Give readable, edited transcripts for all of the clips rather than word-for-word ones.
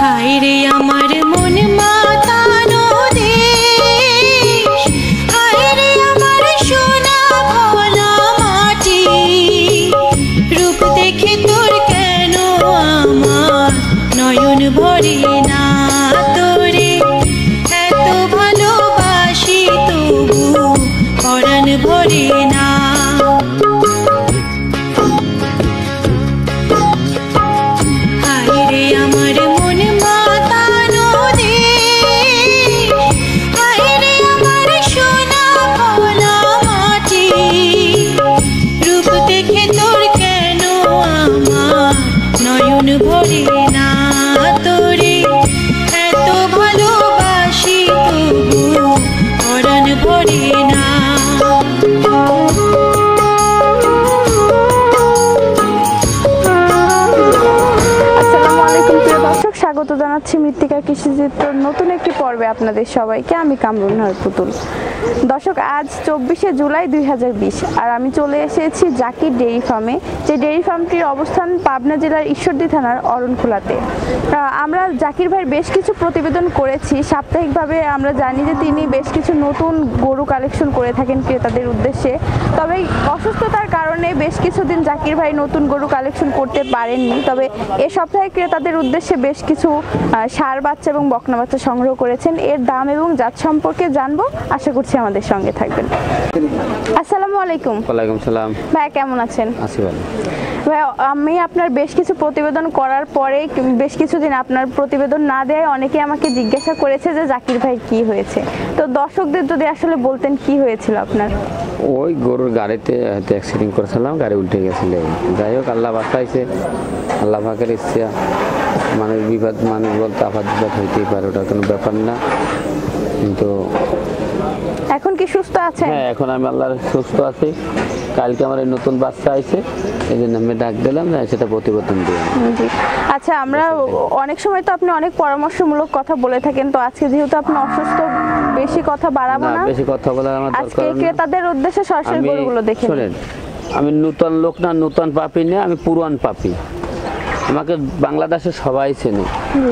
হায় রে আমার মন মাতানো দেশ, হায় রে আমার সোনা ভোলা মাটি, রূপ দেখে তোর কেন আমার নয়ন ভরে না, তোরে এত ভালোবাসি তবু পরাণ ভরে না। ভরে না, তোরে এত ভালোবাসি তবু পরাণ ভরে না। আসসালামু আলাইকুম প্রিয় দর্শক, স্বাগত জানাচ্ছি মৃত্তিকা কৃষিচিত্রর নতুন একটি পর্বে আপনাদের সবাইকে। আমি কামরুন নাহার পুতুল। দর্শক, আজ 24শে জুলাই 2020 আর আমি চলে এসেছি জাকির ডেইরি ফার্মে। যে ডেইরি ফার্মটির অবস্থান পাবনা জেলার ঈশ্বরদী থানার অরণখোলাতে। আমরা জাকির ভাইয়ের বেশ কিছু প্রতিবেদন করেছি সাপ্তাহিকভাবে। আমরা জানি যে তিনি বেশ কিছু নতুন গরু কালেকশন করে থাকেন ক্রেতাদের উদ্দেশ্যে। তবে অসুস্থতার কারণে বেশ কিছুদিন জাকির ভাই নতুন গরু কালেকশন করতে পারেননি। তবে এ সপ্তাহে ক্রেতাদের উদ্দেশ্যে বেশ কিছু ষাঁড় বাচ্চা এবং বকনা বাচ্চা সংগ্রহ করেছেন। এর দাম এবং জাত সম্পর্কে জানবো, আশা করছি আমাদের সঙ্গে থাকবেন। আসসালামু আলাইকুম। ওয়ালাইকুম সালাম। ভাই কেমন আছেন? আছি ভালো। ভাই, আমি আপনার বেশ কিছু প্রতিবেদন করার পরে বেশ কিছুদিন আপনার প্রতিবেদন না দেয় অনেকে আমাকে জিজ্ঞাসা করেছে যে জাকির ভাই কি হয়েছে। তো দর্শকদের যদি আসলে বলতেন কি হয়েছিল আপনার। ওই গরুর গাড়িতে হয়তো অ্যাক্সিডেন্ট করেছিলাম, গাড়ি উল্টে গেছিল। যাই হোক, আল্লাহ বাঁচাইছে, আল্লাহ পাকের ইচ্ছা। মানুষ বিপদ, মানুষ বলতে আপাত বিপদ হইতেই পারে, ওটা কোনো ব্যাপার না। কিন্তু এখন কি সুস্থ আছেন? হ্যাঁ, এখন আমি আল্লাহর সুস্থ আছি। কালকে আমার এই নতুন বাচ্চা আইছে, এই জন্য আমি ডাক দিলাম, সেটা প্রতিবেদন দিলাম। আচ্ছা, আমরা অনেক সময় তো আপনি অনেক পরামর্শমূলক কথা বলে থাকেন, তো আজকে যেহেতু আপনি অসুস্থ বেশি কথা বাড়াবো না, বেশি কথা বলার আমার দরকার আজকে ক্রেতাদের উদ্দেশ্যে সরাসরি গরুগুলো দেখে শুনেন। আমি নতুন লোক না, নতুন পাপি না, আমি পুরান পাপি। আমাকে বাংলাদেশে সবাই চেনে।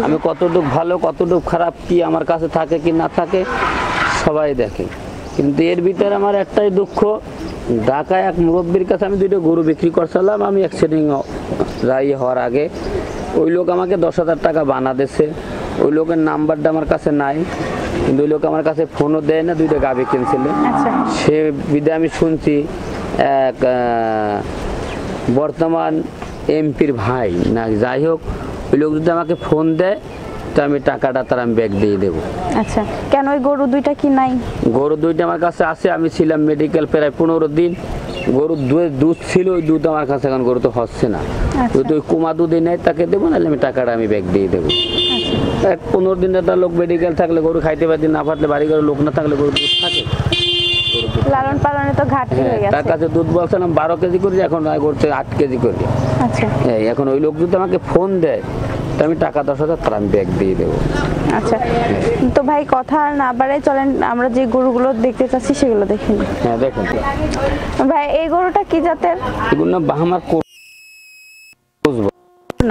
আমি কতটুকু ভালো কতটুকু খারাপ, কি আমার কাছে থাকে কি না থাকে সবাই দেখে। কিন্তু এর ভিতরে আমার একটাই দুঃখ, ঢাকায় এক মুরব্বীর কাছে আমি 2টা গরু বিক্রি করছিলাম। আমি অ্যাক্সিডেন্ট রাই হওয়ার আগে ওই লোক আমাকে 10,000 টাকা বানা দিয়েছে। ওই লোকের নাম্বারটা আমার কাছে নাই, কিন্তু ওই লোক আমার কাছে ফোনও দেয় না। 2টা গাভী কিনছিল। সে বিধে আমি শুনছি এক বর্তমান এমপির ভাই না, যাই হোক, ওই লোক যদি আমাকে ফোন দেয় তো আমি টাকাটা তার আমি ব্যাগ দিয়ে দেবো। আচ্ছা, কেন ওই গরু 2টা কি নাই? গরু 2টা আমার কাছে আছে। আমি ছিলাম মেডিকেল প্রায় 15 দিন। গরু দুধ ছিল, ওই দুধ আমার কাছে এখন গরু তো হচ্ছে না। যদি ওই কুমা দুধই নেয় তাকে দেবো, নাহলে আমি টাকাটা আমি ব্যাগ দিয়ে দেবো। 15 দিন একটা লোক মেডিকেল থাকলে গরু খাইতে পারছি না, পারলে বাড়ি ঘরে লোক না থাকলে গরু দুধ থাকে। লালন পালনে তো ঘাটতি হয়ে গেছে। তার কাছে দুধ বলছিলাম 12 কেজি করি, এখন করছে 8 কেজি করি। আচ্ছা, এখন ওই লোক যদি আমাকে ফোন দেয় তো আমি টাকা 10,000 তার আমি ব্যাগ দিয়ে দেবো। আচ্ছা, তো ভাই কথা না বাড়াই চলেন আমরা যে গরুগুলো দেখতে চাচ্ছি সেগুলো দেখি। হ্যাঁ দেখেন ভাই, এই গরুটা কি জাতের? এগুলো না বাহামার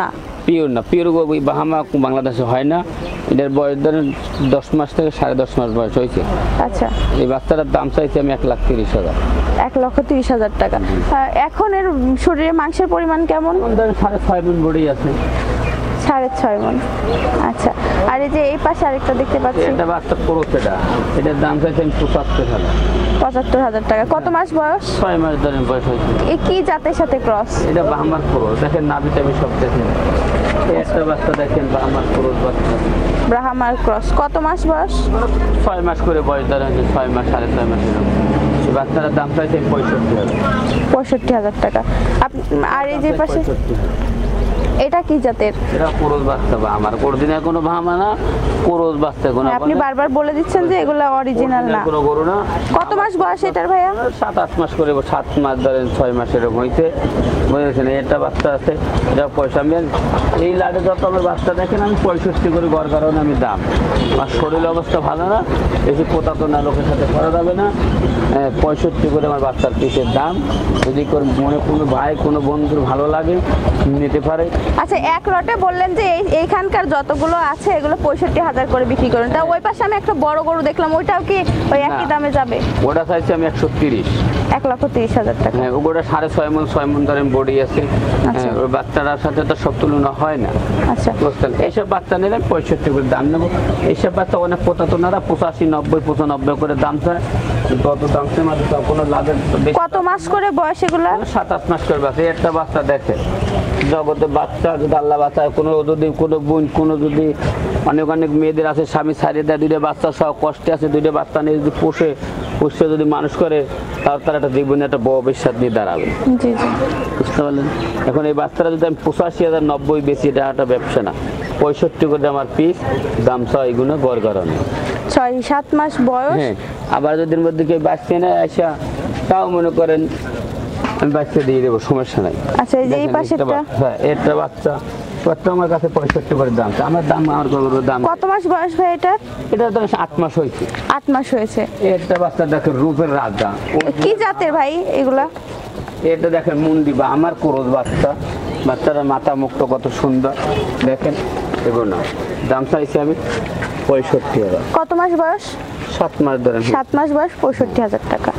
না, পিওর না। পিওর বাহামা বাংলাদেশে হয় না। এটার বয়স ধরেন 10 মাস থেকে 10.5 মাস বয়স হয়েছে। আচ্ছা, এই বাচ্চাটার দাম চাইছি আমি 1,30,000। 1,30,000 টাকা। এখন এর শরীরে মাংসের পরিমাণ কেমন? 6.5 মণ বডি আছে। 6.5 মণ। আচ্ছা, আর এই যে এই পাশে আরেকটা দেখতে পাচ্ছি, এটা বাচ্চা ক্রস। এটার দাম চাইছি আমি 75,000। 75,000 টাকা। কত মাস বয়স? 6 মাস ধরেন বয়স হয়েছে। এই কি জাতের সাথে ক্রস? এটা বাহামার ক্রস। দেখেন নাভিটা আমি সব দেখেন। একটা বাচ্চা দেখেন বাহামার ক্রস বাচ্চা। ব্রাহ্মার ক্রস। কত মাস বয়স? 6 মাস করে বয়স ধরেন, 6 মাস 6.5 মাস এরকম। বাচ্চাটার দাম চাইছে 65,000। 65,000 টাকা। আর এই যে পাশে এটা কি জাতের? এটা কোরস বাচ্চা বা আমার কোরদিনের কোনো ভামা না, কোরস বাচ্চা কোনো। আপনি বারবার বলে দিচ্ছেন যে এগুলো অরিজিনাল না। কোনো গরু না। কত মাস বয়স এটার ভাইয়া? 7-8 মাস করে, 7 মাস ধরেন 6 মাস এরকম হইছে। বুঝেছেন, এটা বাচ্চা আছে, এটা পয়সা আমি এই লাটে যত আমার বাচ্চা দেখেন আমি 65 করে গড় কারণে আমি দাম। আমার শরীর অবস্থা ভালো না, বেশি পোতা তো না, লোকের সাথে করা যাবে না। 65 করে আমার বাচ্চার পিসের দাম। যদি মনে কোনো ভাই কোনো বন্ধুর ভালো লাগে নিতে পারে। আচ্ছা, এক লটে বললেন যে এইখানকার যতগুলো আছে এগুলো 65,000 করে বিক্রি করেন, তা ওই পাশে আমি একটা বড় গরু দেখলাম, ওইটাও কি ওই একই না। দামে যাবে? ওটা চাইছি আমি 130। 1,30,000 টাকা। হ্যাঁ, ওটা 6.5 মণ 6 মণ ধরেন বডি আছে। আচ্ছা। ওই বাচ্চাটার সাথে তো সব তুলনা হয় না। আচ্ছা, বুঝতেন, এইসব বাচ্চা নিলে 65 করে দাম নেবো। এইসব বাচ্চা অনেক পোতাতনারা 85, 90, 95 করে দাম চায়। কত দাম চায় মাত্র কোনো লাভের বেশি। কত মাস করে বয়স এগুলা? 7-8 মাস করে বাচ্চা। একটা বাচ্চা দেখে জগতে বাচ্চা যদি আল্লাহ বাচ্চায় কোনো যদি কোনো বোন কোনো যদি অনেক অনেক মেয়েদের আছে স্বামী ছাড়িয়ে দেয়, দুইটা বাচ্চা সব কষ্টে আছে, দুইটা বাচ্চা নিয়ে যদি পুষে যদি মানুষ করে, তার তার একটা জীবনে একটা বড় ভবিষ্যৎ নিয়ে দাঁড়াবে। জি জি। বুঝতে পারলেন? এখন এই বাচ্চারা যদি আমি 85,000, 90 বেশি, এটা একটা ব্যবসা না। 65 করে আমার পিস দাম চাও, এইগুলো গড় গড়ানো। 6-7 মাস বয়স। হ্যাঁ, আবার যদি এর মধ্যে কেউ বাচ্চা নেয় আসা, তাও মনে করেন আমি বাচ্চা দিয়ে দেবো, সমস্যা নাই। আচ্ছা, এই যে এই দেখেন, পাশেরটা হ্যাঁ, এটা বাচ্চা আমার কাছে 65 করে দাম। আমার দাম আমার গরুর দাম। কত মাস বয়স ভাই এটা? এটা তো 8 মাস হয়েছে। 8 মাস হয়েছে। একটা বাচ্চা দেখেন রূপের রাজা। কি জাতের ভাই এগুলা? এটা দেখেন মুন্ডি বা আমার ক্রোজ বাচ্চা। বাচ্চারা মাথা মুখটা কত সুন্দর দেখেন। এগুলো দাম চাইছি আমি 65,000। কত মাস বয়স? 7 মাস ধরেন। 7 মাস বয়স, 65,000 টাকা।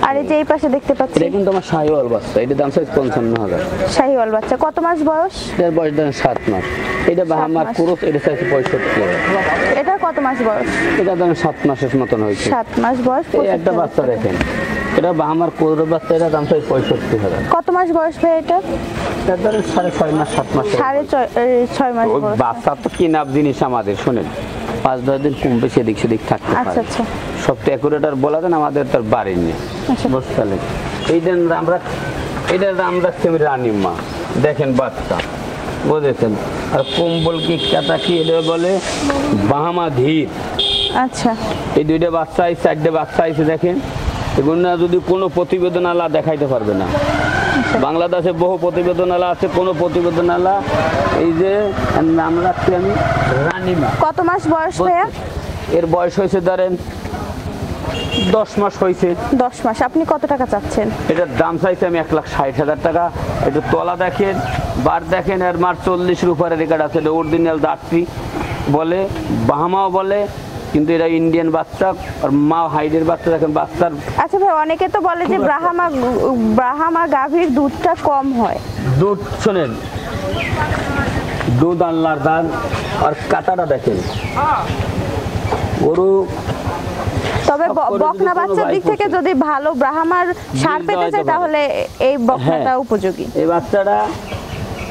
আর এই যে এই পাশে দেখতে পাচ্ছি এটা কিন্তু আমার শাহিওয়াল বাচ্চা। এটা দাম চাইছি 55,000। শাহিওয়াল বাচ্চা। কত মাস বয়স? এর বয়স ধরেন 7 মাস। এটা আমার মাস। ক্রোজ, এটা চাইছি 65,000। এটা কত মাস বয়স? এটা ধরেন 7 মাসের মতন হয়েছে। 7 মাস বয়স, এই একটা 65,000 বাচ্চা টাকা। দেখেন, এটা আমার ক্রোজ বাচ্চা। এটা দাম চাইছি 65,000। কত মাস বয়স ভাই এটা? এটা ধরেন 6.5 মাস 7 মাস। 6.5 মাস ওই বয়স। বাচ্চা তো কিনাব জিনিস আমাদের, শোনেন 5-10 দিন কম বেশি এদিক সেদিক থাকতে আচ্ছা পারে। আচ্ছা। সব তো অ্যাকুরেট আর বলা যায় না, আমাদের তার বাড়ি নেই। আচ্ছা। বুঝতে পারলেন? এইটা আমরা রাখছি আমি রানীমা। দেখেন বাচ্চা, বুঝেছেন? আর কম্বল কি কাটা কি এটা বলে বাহামা ধীর। আচ্ছা। এই দুইটা বাচ্চা আইছে, 4টে বাচ্চা আইছে দেখেন। এগুলো না যদি কোনো প্রতিবেদন আলা দেখাইতে পারবে না। বাংলাদেশে বহু প্রতিবেদন আলা আছে, কোনো প্রতিবেদন আলা এই যে নাম রাখছি আমি রানীমা। কত মাস বয়স ভাইয়া? এর বয়স হয়েছে ধরেন 10 মাস হয়েছে। 10 মাস। আপনি কত টাকা চাচ্ছেন? এটার দাম চাইছে আমি 1,60,000 টাকা। এটা তলা দেখেন, বার দেখেন, আর মার 40-এর উপরে রেকর্ড আছে। এটা অরিজিনাল দাঁড়ি বলে, বাহামাও বলে, কিন্তু এরা ইন্ডিয়ান বাচ্চা। আর মা হাইডের বাচ্চা দেখেন বাচ্চার। আচ্ছা ভাই, অনেকে তো বলে যে ব্রাহ্মা গাভীর দুধটা কম হয়। দুধ শোনেন, দুধ আল্লাহর দান। আর কাটাটা দেখেন, গরু তবে বকনা বাচ্চার দিক থেকে যদি ভালো ব্রাহ্মার সার পেতে চাই তাহলে এই বকনাটা উপযোগী। এই বাচ্চাটা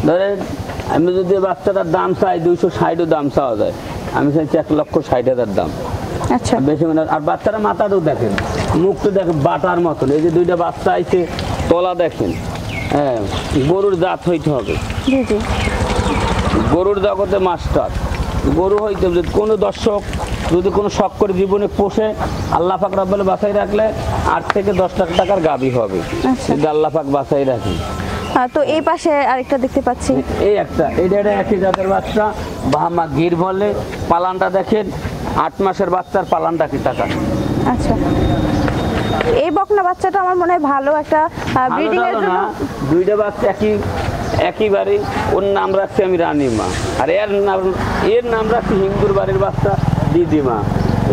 ধরেন আমি যদি বাচ্চাটার দাম চাই 260 দাম চাওয়া যায়, আমি চাইছি 1,60,000 দাম। আচ্ছা। বেশি মানে। আর বাচ্চারা মাথাটাও দেখেন, মুখটা দেখেন বাটার মতন। এই যে দুইটা বাচ্চা আইছে, তলা দেখেন। হ্যাঁ, গরুর জাত হইতে হবে। জি জি। গরুর জগতে মাস্টার। গরু হইতে হবে। কোনো দর্শক যদি কোনো শখ করে জীবনে পোষে, আল্লাহ পাক রব্বুল বাছাই রাখলে 8 থেকে 10 লাখ টাকার গাভী হবে। আচ্ছা। যদি আল্লাহ পাক বাছাই রাখে। তো এই পাশে আরেকটা দেখতে পাচ্ছি। এই একটা, এটা একই জাতের বাচ্চা, বাহামা গির বলে। পালানটা দেখেন, 8 মাসের বাচ্চার পালানটা কি টাকা। আচ্ছা। এই বকনা বাচ্চাটা আমার মনে হয় ভালো একটা ব্রিডিং এর জন্য। দুইটা বাচ্চা একইবারে। ওর নাম রাখছি আমি রানীমা। আর এর নাম রাখছি হিন্দুর বাড়ির বাচ্চা দিদিমা।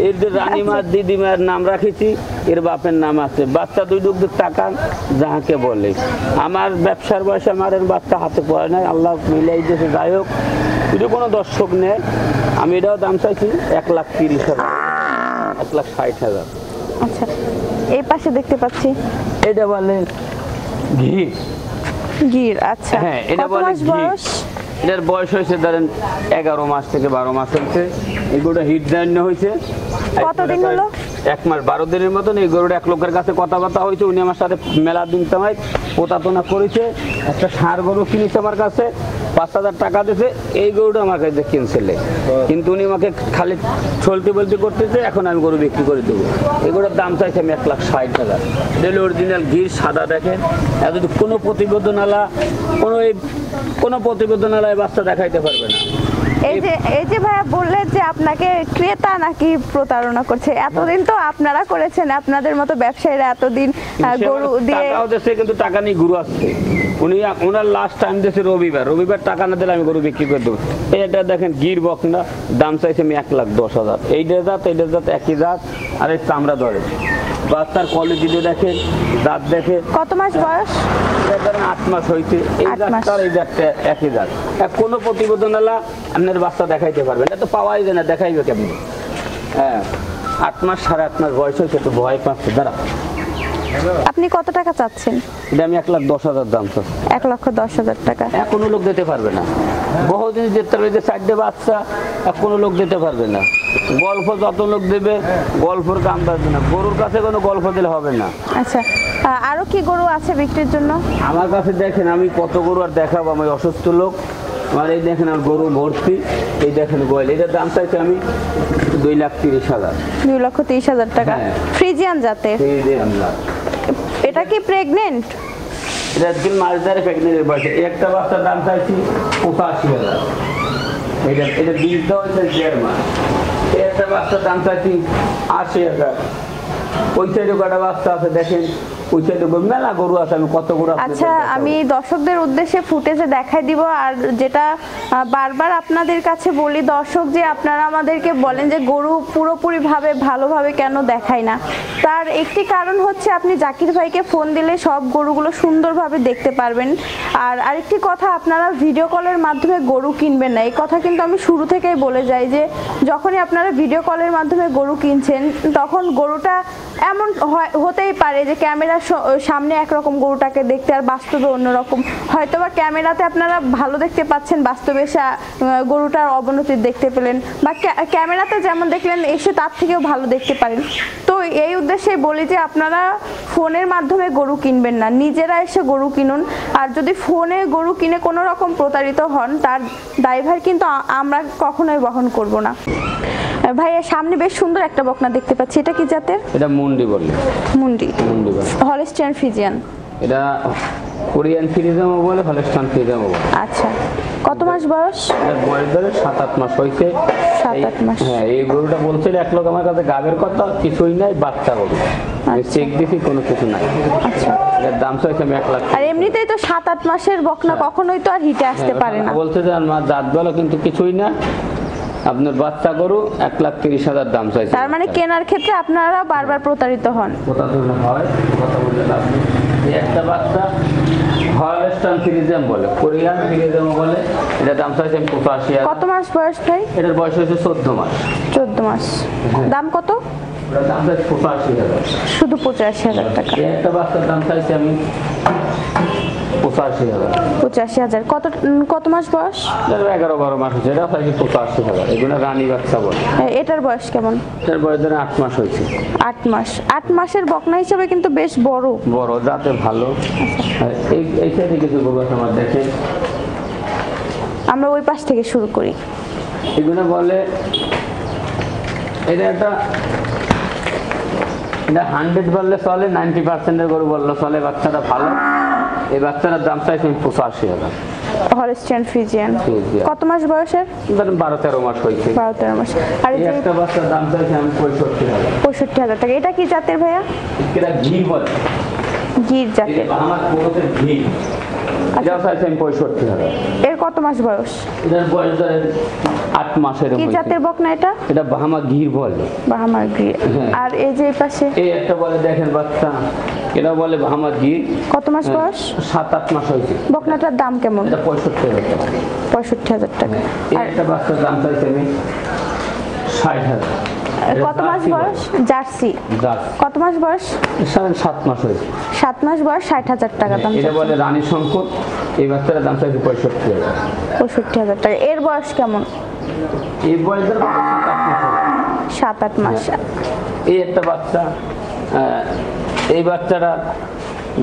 এর যে রানীমা দিদিমার নাম রাখেছি, এর বাপের নাম আছে। বাচ্চা দুই দুগ্ধ টাকা যাহাকে বলে। আমার ব্যবসার বয়সে আমার এর বাচ্চা হাতে পড়ে নাই, আল্লাহ মিলাই দিয়েছে। যাই হোক, যদি কোনো দর্শক নেয়, আমি এটাও দাম চাইছি 1,30,000, 1,60,000। আচ্ছা। এই পাশে দেখতে পাচ্ছি এটা বলে ঘি। গির। আচ্ছা। হ্যাঁ, এটা কত বলে মাস ঘি। বয়স? এটার বয়স হয়েছে ধরেন 11 মাস থেকে 12 মাস হয়েছে। এই গরুটা হিট জন্য হয়েছে। কতদিন হলো? 1 মাস 12 দিনের মতন। এই গরুটা এক লোকের কাছে কথাবার্তা হয়েছে, উনি আমার সাথে মেলা দিন সময় পোতাতনা করেছে। একটা ষাঁড় গরু কিনেছে আমার কাছে, 5,000 টাকা দিয়েছে। এই গরুটা আমার কাছে কিনছিলে, কিন্তু উনি আমাকে খালি চলতে বলতে করতেছে। এখন আমি গরু বিক্রি করে দেবো। এই গরুটার দাম চাইছে আমি 1,60,000। এটা অরিজিনাল গির, সাদা দেখেন। এত কোনো প্রতিবেদনালা কোনো প্রতিবেদনালায় বাচ্চা দেখাইতে পারবে না। এই যে ভাইয়া বললেন যে আপনাকে ক্রেতা নাকি প্রতারণা করছে? এতদিন তো আপনারা করেছেন, আপনাদের মতো ব্যবসায়ীরা এতদিন গরু দিয়ে টাকাও দেশে, কিন্তু টাকা নিয়ে গরু আসছে। ওনার লাস্ট টাইম দেশে রবিবার টাকা না দিলে আমি গরু বিক্রি করে দেবো। এটা দেখেন গির বকনা, দাম চাইছে আমি 1,10,000। এইটা জাত একই জাত, আর এই চামড়া ধরে বাচ্চার কোয়ালিটি দেখেন, দাঁত দেখে। কত মাস বয়স? 8 মাস হয়েছে। এই 8 মাস। জাতটা এই জাতটা একই জাত। কোনো প্রতিবেদন এলা আপনার বাচ্চা দেখাইতে পারবেন, এটা তো পাওয়াই যায় না, দেখাইবে কেমন? হ্যাঁ, 8 মাস 8.5 মাস বয়স হয়েছে, একটু ভয় পাচ্ছে। দাঁড়া, আপনি কত টাকা চাচ্ছেন? এটা আমি 1,10,000 দাম চাচ্ছি। 1,10,000 টাকা। কোনো লোক দিতে পারবে না। বহুদিন যেতে হবে, যে 4টে বাচ্চা কোনো লোক দিতে পারবে না। গল্প যত লোক দেবে, গল্পর কাম পাবে না। গরুর কাছে কোনো গল্প দিলে হবে না। আচ্ছা, আরো কি গরু আছে বিক্রির জন্য? আমার কাছে দেখেন, আমি কত গরু আর দেখাবো, আমি অসুস্থ লোক। আমার এই দেখেন, আর গরু ভর্তি। এই দেখেন গোয়াল, এটার দাম চাইছে আমি 2,30,000। 2,30,000 টাকা। হ্যাঁ। ফ্রিজিয়ান জাতে। এটা কি প্রেগনেন্ট? এটা একদিন মাস ধরে প্রেগনেন্টের বয়সে। একটা বাচ্চার দাম চাইছি 85,000। এটা বীজ দেওয়া হয়েছে 1.5 মাস। একটা বাচ্চার দাম চাইছি 80,000। ওই সাইডে কটা বাচ্চা আছে দেখেন, ওই সাইডে মেলা গরু আছে। আমি কত গরু আছে। আচ্ছা, আমি দর্শকদের উদ্দেশ্যে ফুটেজে দেখাই দিব। আর যেটা বারবার আপনাদের কাছে বলি দর্শক, যে আপনারা আমাদেরকে বলেন যে গরু পুরোপুরি ভালোভাবে কেন দেখাই না, তার একটি কারণ হচ্ছে আপনি জাকির ভাইকে ফোন দিলে সব গরুগুলো সুন্দরভাবে দেখতে পারবেন। আর আরেকটি কথা, আপনারা ভিডিও কলের মাধ্যমে গরু কিনবেন না। এই কথা কিন্তু আমি শুরু থেকেই বলে যাই যে যখনই আপনারা ভিডিও কলের মাধ্যমে গরু কিনছেন, তখন গরুটা এমন হতেই পারে যে ক্যামেরার সামনে একরকম গরুটাকে দেখতে, আর বাস্তবে অন্যরকম। হয়তোবা ক্যামেরাতে আপনারা ভালো দেখতে পাচ্ছেন, বাস্তবে গরুটার অবনতি দেখতে পেলেন, বা ক্যামেরাতে যেমন দেখলেন এসে তার থেকেও ভালো দেখতে পারেন। তো এই উদ্দেশ্যে বলি যে আপনারা ফোনের মাধ্যমে গরু কিনবেন না, নিজেরা এসে গরু কিনুন। আর যদি ফোনে গরু কিনে কোনো রকম প্রতারিত হন, তার দায়ভার কিন্তু আমরা কখনোই বহন করব না। ভাইয়া, সামনে বেশ সুন্দর একটা বকনা দেখতে পাচ্ছি, এটা কি জাতের? এটা মুন্ডি বলে। মুন্ডি হলস্টাইন ফ্রিজিয়ান। এটা কোরিয়ান ফ্রিজিয়ানও বলে, হলস্টাইন ফ্রিজিয়ানও বলে। আচ্ছা, কত মাস বয়স? এর বয়স ধরে 7-8 মাস হয়েছে। 7-8 মাস। হ্যাঁ, এই গরুটা বলছিল এক লোক আমার কাছে গাবের কথা, কিছুই নাই, বাচ্চা গরু। আমি চেক দিছি, কোনো কিছু নাই। আচ্ছা, এর দাম চাইছে আমি 1 লাখ। আর এমনিতেই তো 7-8 মাসের বকনা কখনোই তো আর হিটে আসতে পারে না। বলছে যে আমার জাত বলো, কিন্তু কিছুই না, আপনার বাচ্চা গরু 1,30,000 দাম চাইছে। তার মানে কেনার ক্ষেত্রে আপনারা বারবার প্রতারিত হন। কথা তো হয়, কথা বললে লাভ নেই। এই একটা বাচ্চা হলস্টাইন ফ্রিজিয়ান বলে, কোরিয়ান ফ্রিজিয়ান বলে। এটা দাম চাইছে আমি 85,000। কত মাস বয়স ভাই? এটার বয়স হয়েছে 14 মাস। 14 মাস। দাম কত? এটার দাম চাইছে 85,000। শুধু 85,000 টাকা। এই একটা বাচ্চার দাম চাইছে আমি 85,000। 85,000। কত মাস বয়স? 11-12 মাস হচ্ছে। এটা চাইছে 85,000। এগুলো রানী বাচ্চা বলে। এটার বয়স কেমন? এটার বয়স ধরে 8 মাস হয়েছে। 8 মাস। 8 মাসের বকনা হিসেবে কিন্তু বেশ বড় জাতে ভালো। এই সাইডে কিছু গরু আছে আমার, দেখে। আমরা ওই পাশ থেকে শুরু করি। এগুলো বলে, এটা 100 বললে চলে, 90% গরু বললে চলে। বাচ্চাটা ভালো। এই বাচ্চাটার দাম চাইছে 85,000। Holstein Friesian. কত মাস বয়সের? 12-13 মাস হয়েছে। 12-13 মাস। আর এই একটা বাচ্চার দাম চাইছে আমি 65,000। 65,000 টাকা। এটা কি জাতের ভাইয়া? এটা ঘি বলে। গির জাতের। আমার পুরোতে ঘি। এটাও চাইছে আমি 65,000। এর কত মাস বয়স? এটার বয়স ধরে 8 মাসের। কি জাতের বকনা এটা? এটা বাহামা গির বলে। বাহামা গির। আর এই যে এই পাশে এই একটা বলে, দেখেন বাচ্চা, এটা বলে বাহামা গির। কত মাস বয়স? 7-8 মাস হয়েছে। বকনাটার দাম কেমন? এটা 65,000 টাকা। 65,000 টাকা। এই একটা বাচ্চার দাম চাইছে আমি 60,000। কত মাস বয়স? জার্সি। কত মাস বয়স? 7 মাস হয়েছে। 7 মাস বয়স, 60,000 টাকা দাম। এটা বলে রানী শঙ্কর। এই বাচ্চাটার দাম চাইছে 65,000। 65,000 টাকা। এর বয়স কেমন? এই বয়সের 7-8 মাস। এই একটা বাচ্চা, এই বাচ্চাটা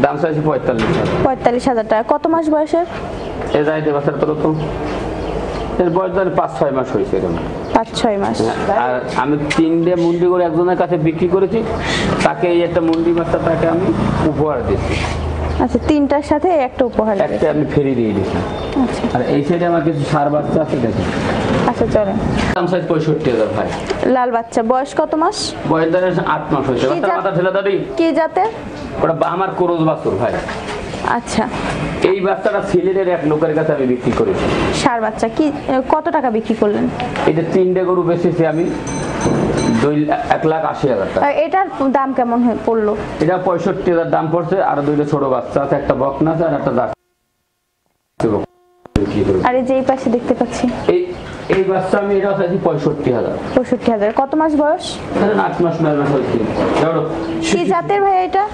দাম চাইছে 45,000। 45,000 টাকা। কত মাস বয়সের? এই যাইতে বাচ্চাটা তো এর বয়স ধরে 5-6 মাস হয়েছে। 5-6 মাস। আর আমি 3টে মুন্ডি করে একজনের কাছে বিক্রি করেছি, তাকে এই একটা মুন্ডি বাচ্চা তাকে আমি উপহার দিয়েছি। আচ্ছা, 3টার সাথে একটা উপহার। একটা আমি ফেরি দিয়ে দিয়েছি। আচ্ছা। আর এই সাইডে আমার কিছু সার বাচ্চা আছে, দেখেন। আচ্ছা চলেন। দাম চাইছি 65,000 ভাই। লাল বাচ্চা, বয়স কত মাস? বয়স ধরে 8 মাস হয়েছে। কি বাচ্চা মাথা ঠেলা দাঁড়ি, কি জাতের? ওটা আমার ক্রস বাছুর ভাই। আচ্ছা, এই বাচ্চাটা সিলেটের এক লোকের কাছে আমি বিক্রি করেছি। ষাঁড় বাচ্চা কি কত টাকা বিক্রি করলেন? এটা 3টে গরু বেচেছি আমি 1,80,000 টাকা। এটার দাম কেমন পড়লো? এটা 65,000 দাম পড়ছে। আর 2টা ছোট বাচ্চা আছে, একটা বকনা আছে আর একটা জার্সি। আর এই যে এই পাশে দেখতে পাচ্ছি এই বাচ্চা আমি এটা চাইছি 65,000। 65,000। কত মাস বয়স? 8 মাস 9 মাস হয়েছে। কি জাতের ভাই এটা?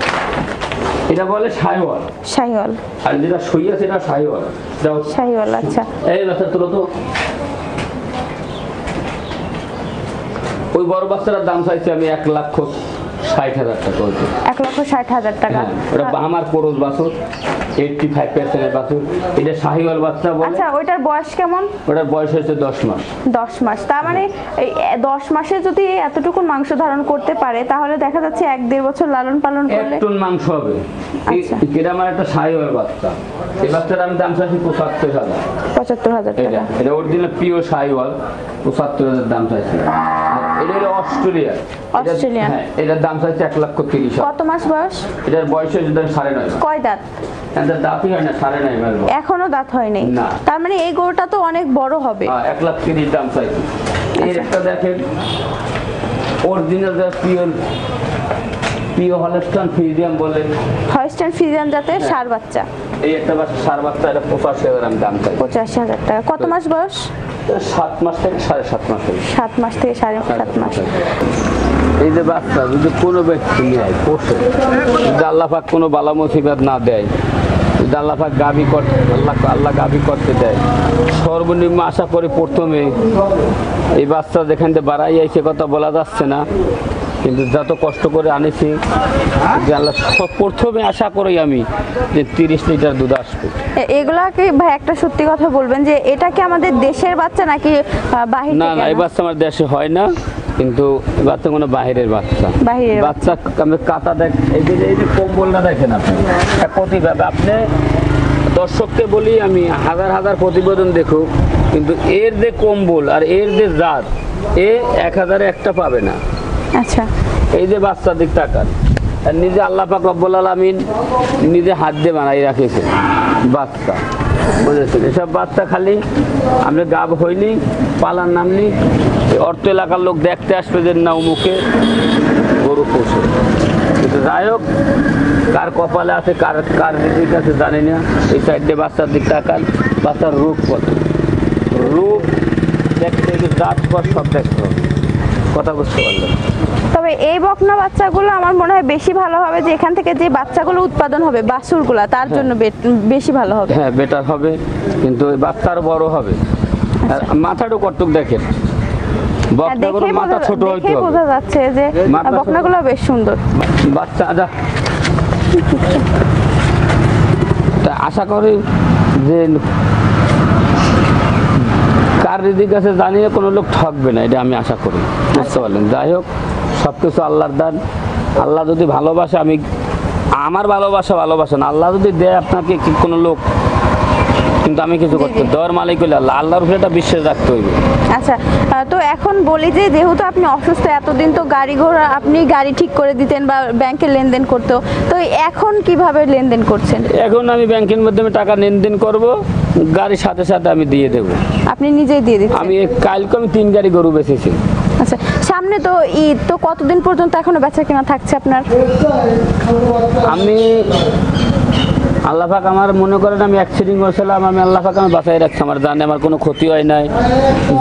এটা বলে শাহিওয়াল। শাহিওয়াল। আর যেটা সই আছে এটা শাহিওয়াল। শাহিওয়াল, আচ্ছা। এই বাচ্চা তোলো তো। ওই বড় বাচ্চাটার দাম চাইছি আমি 1,60,000 টাকা। 1,60,000 টাকা। ওটা আমার ক্রস বাছুর, 85% বাছুর। এটা শাহিওয়াল বাচ্চা বলে। আচ্ছা, ওইটার বয়স কেমন? ওটার বয়স হয়েছে 10 মাস। 10 মাস। তার মানে এই 10 মাসে যদি এতটুকু মাংস ধারণ করতে পারে তাহলে দেখা যাচ্ছে 1-1.5 বছর লালন পালন 1 করলে টন মাংস হবে। আচ্ছা। এটা আমার একটা শাহিওয়াল বাচ্চা। এই বাচ্চাটার আমি দাম চাইছি 75,000। 75,000 টাকা। এটা অরিজিনাল পিওর শাহিওয়াল, 75,000 দাম চাইছি। এটা হলো অস্ট্রেলিয়া। অস্ট্রেলিয়ান। হ্যাঁ, এটার দাম চাইছে 1,30,000। কত মাস বয়স? এটার বয়স হচ্ছে 9.5 মাস। কয় দাঁত? এটার দাঁতই হয় না, 9.5 মাস বয়স। এখনো দাঁত হয়নি? না। তার মানে এই গরুটা তো অনেক বড় হবে। 1,30,000 দাম চাইছি। এর একটা দেখেন অরিজিনাল পিওর হলস্টাইন ফ্রিজিয়ান বলে। হলস্টাইন ফ্রিজিয়ান জাতের ষাঁড় বাচ্চা। এই একটা ষাঁড় বাচ্চা, এটা 85,000 আমি দাম চাই। 85,000 টাকা। কত মাস বয়স? 7 মাস থেকে 7.5 মাস হয়েছে। 7 মাস থেকে 7.5 মাস। এই যে বাচ্চা যদি কোনো ব্যক্তি নেয় পোষে, যদি আল্লাহ পাক কোনো বালা মুসিবত না দেয়, যদি আল্লাহ পাক গাভী করতে আল্লাহ গাভী করতে দেয়, সর্বনিম্ন আশা করি প্রথমে এই বাচ্চা যেখান থেকে বাড়াই আইছে কথা বলা যাচ্ছে না, কিন্তু যত কষ্ট করে আনেছি যে আল্লাহ প্রথমে আশা করি আমি যে 30 লিটার দুধ আসবে। এগুলাকে ভাই একটা সত্যি কথা বলবেন যে এটা কি আমাদের দেশের বাচ্চা নাকি বাহির থেকে? না না, এই বাচ্চা আমার দেশে হয় না, কিন্তু বাচ্চা কোনো বাহিরের বাচ্চা। বাহিরের বাচ্চা আমি কাটা দেখ, এই যে কম্বলটা দেখেন আপনি, প্রতিভাবে আপনি দর্শককে বলি আমি হাজার হাজার প্রতিবেদন দেখুক, কিন্তু এর যে কম্বল আর এর যে জাত, 1,000-এ একটা পাবে না। আচ্ছা, এই যে বাচ্চার দিক তাকান, আর নিজে আল্লাহ পাক রব্বুল আলামিন নিজে হাত দিয়ে বানাই রাখেছে বাচ্চা, বুঝেছেন? এসব বাচ্চা খালি আমরা গাব হইনি, পালার নামনি, অর্থ এলাকার লোক দেখতে আসবে যে না মুখে গরু পোষে, কিন্তু যাই হোক কার কপালে আছে কার দিক আছে জানি না। এই সাইডে বাচ্চার দিক তাকান, বাচ্চার রূপ কত, রূপ দেখতে জাত সব দেখতে হবে, কথা বুঝতে পারলেন? তবে এই বকনা বাচ্চাগুলো আমার মনে হয় বেশি ভালো হবে, যে এখান থেকে যে বাচ্চাগুলো উৎপাদন হবে বাছুরগুলা, তার জন্য বেশি ভালো হবে। হ্যাঁ, বেটার হবে, কিন্তু ওই বাচ্চার বড় হবে। আর মাথাটা কতটুক দেখেন, বকনাগুলোর মাথা ছোট হইতে হবে, বোঝা যাচ্ছে যে বকনাগুলো বেশ সুন্দর বাচ্চা। তা আশা করি যে কার রিজিক আছে জানিয়ে কোনো লোক ঠকবে না, এটা আমি আশা করি, বুঝতে পারলেন? যাই হোক, সবকিছু আল্লাহর দান। আল্লাহ যদি ভালোবাসে, আমি আমার ভালোবাসা না, আল্লাহ যদি দেয় আপনাকে কোনো লোক, কিন্তু আমি কিছু করতে দেওয়ার মালিক হইলে আল্লাহ, আল্লাহর উপরে একটা বিশ্বাস রাখতে হইবে। আচ্ছা, তো এখন বলি যে যেহেতু আপনি অসুস্থ, এতদিন তো গাড়ি ঘোড়া আপনি গাড়ি ঠিক করে দিতেন বা ব্যাংকে লেনদেন করতো, তো এখন কিভাবে লেনদেন করছেন? এখন আমি ব্যাংকের মাধ্যমে টাকা লেনদেন করব, গাড়ির সাথে সাথে আমি দিয়ে দেবো। আপনি নিজেই দিয়ে দিচ্ছেন? আমি কালকে আমি 3 গাড়ি গরু বেচেছি। আচ্ছা, সামনে তো ঈদ, তো কতদিন পর্যন্ত এখনো বেচা কেনা থাকছে আপনার? আমি আল্লাহ পাক আমার মনে করেন আমি অ্যাক্সিডেন্ট করেছিলাম, আমি আল্লাহ পাক আমি বাঁচাই রাখছি, আমার জানে আমার কোনো ক্ষতি হয় নাই।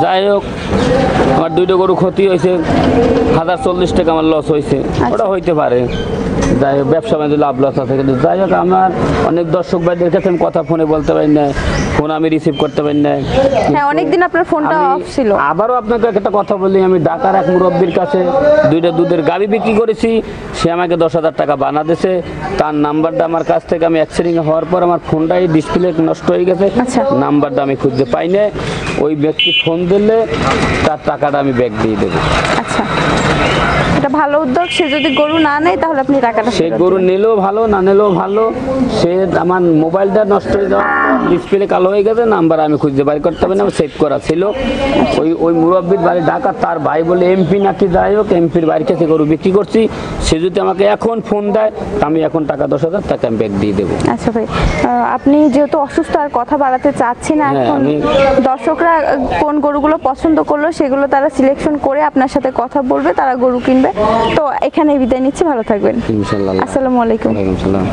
যাই হোক, আমার 2টা গরু ক্ষতি হয়েছে, 1,040 টাকা আমার লস হয়েছে, ওটা হইতে পারে। যাই হোক, ব্যবসা বাণিজ্য লাভ লস আছে, কিন্তু যাই হোক আমার অনেক দর্শক ভাইদের কাছে আমি কথা ফোনে বলতে পারি না, ফোন আমি রিসিভ করতে পারি না। হ্যাঁ, অনেকদিন আপনার ফোনটা অফ ছিল। আবারও আপনাকে একটা কথা বলি, আমি ঢাকার এক মুরব্বীর কাছে 2টা দুধের গাভী বিক্রি করেছি, সে আমাকে 10,000 টাকা বানা দিয়েছে, তার নাম্বারটা আমার কাছ থেকে, আমি অ্যাক্সিডেন্ট হওয়ার পর আমার ফোনটাই ডিসপ্লে নষ্ট হয়ে গেছে, নাম্বারটা আমি খুঁজতে পাই না, ওই ব্যক্তি ফোন দিলে তার টাকাটা আমি ব্যাক দিয়ে দেবো। আচ্ছা, এটা এটা ভালো উদ্যোগ। সে যদি গরু না নেয় তাহলে আপনি টাকাটা সে ফেরত গরু দিবেন। নিলেও ভালো, না নিলেও ভালো। সে আমার মোবাইলটা নষ্ট হয়ে যাওয়া, ডিসপ্লে কালো হয়ে গেছে, নাম্বার আমি খুঁজে বাড়ি করতে হবে না, সেভ করা ছিল। ওই মুরব্বীর বাড়ি ঢাকা, তার ভাই বলে এমপি নাকি, যাই হোক এমপির বাড়ি কাছে গরু বিক্রি করছি। সে যদি আমাকে এখন ফোন দেয় আমি এখন টাকা 10,000 টাকা আমি ব্যাগ দিয়ে দেবো। আচ্ছা ভাই, আপনি যেহেতু অসুস্থ আর কথা বাড়াতে চাচ্ছি না, হ্যাঁ, এখন দর্শকরা কোন গরুগুলো পছন্দ করলো সেগুলো তারা সিলেকশন করে আপনার সাথে কথা বলবে, তারা গরু কিনবে। তো এখানে বিদায় নিচ্ছি, ভালো থাকবেন। ইনশাল্লাহ। আসসালামু আলাইকুম। ওয়ালাইকুম সালাম।